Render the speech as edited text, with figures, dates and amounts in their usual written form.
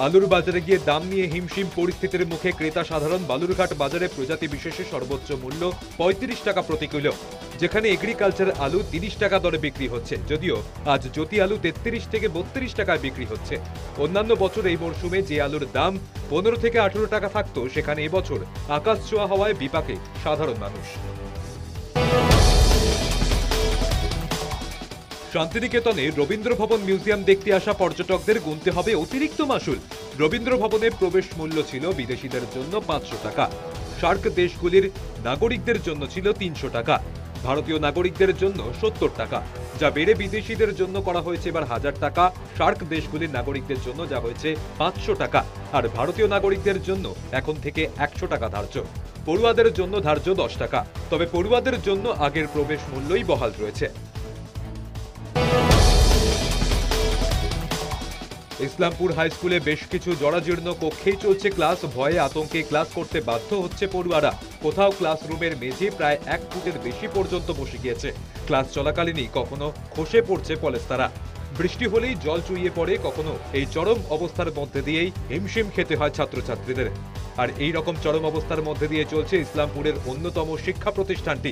আলুর বাজারে গিয়ে দাম নিয়ে হিমশিম পরিস্থিতির মুখে ক্রেতা সাধারণ। বালুরঘাট বাজারে প্রজাতি বিশেষে সর্বোচ্চ মূল্য ৩৫ টাকা প্রতি কিলো, যেখানে এগ্রিকালচার আলু ৩০ টাকা দরে বিক্রি হচ্ছে। যদিও আজ জ্যোতি আলু ৩৩ থেকে ৩২ টাকায় বিক্রি হচ্ছে। অন্যান্য বছর এই মরশুমে যে আলুর দাম ১৫ থেকে ১৮ টাকা থাকতো, সেখানে এবছর আকাশ ছোঁয়া হওয়ায় বিপাকে সাধারণ মানুষ। শান্তিনিকেতনে রবীন্দ্র ভবন মিউজিয়াম দেখতে আসা পর্যটকদের গুনতে হবে অতিরিক্ত মাসুল। রবীন্দ্র ভবনের প্রবেশ মূল্য ছিল বিদেশিদের জন্য ৫০০ টাকা, সার্ক দেশগুলির নাগরিকদের জন্য ছিল ৩০০ টাকা, ভারতীয় নাগরিকদের জন্য ৭০ টাকা, যা বেড়ে বিদেশিদের জন্য করা হয়েছে এবার ১০০০ টাকা। সার্ক দেশগুলির নাগরিকদের জন্য যা হয়েছে ৫০০ টাকা, আর ভারতীয় নাগরিকদের জন্য এখন থেকে ১০০ টাকা ধার্য। পড়ুয়াদের জন্য ধার্য ১০ টাকা, তবে পড়ুয়াদের জন্য আগের প্রবেশ মূল্যই বহাল রয়েছে। ইসলামপুর হাই স্কুলে বেশ কিছু জরাজীর্ণ কক্ষেই চলছে ক্লাস। ভয়ে আতঙ্কে ক্লাস করতে বাধ্য হচ্ছে পড়ুয়ারা। কোথাও ক্লাসরুমের মেঝে প্রায় ১ ফুটের বেশি পর্যন্ত বসে গিয়েছে। ক্লাস চলাকালীনই কখনো খসে পড়ছে পলেস্তারা। বৃষ্টি হলেই জল চুইয়ে পড়ে। কখনো এই চরম অবস্থার মধ্যে দিয়েই হিমশিম খেতে হয় ছাত্রছাত্রীদের। আর এই রকম চরম অবস্থার মধ্যে দিয়ে চলছে ইসলামপুরের অন্যতম শিক্ষা প্রতিষ্ঠানটি।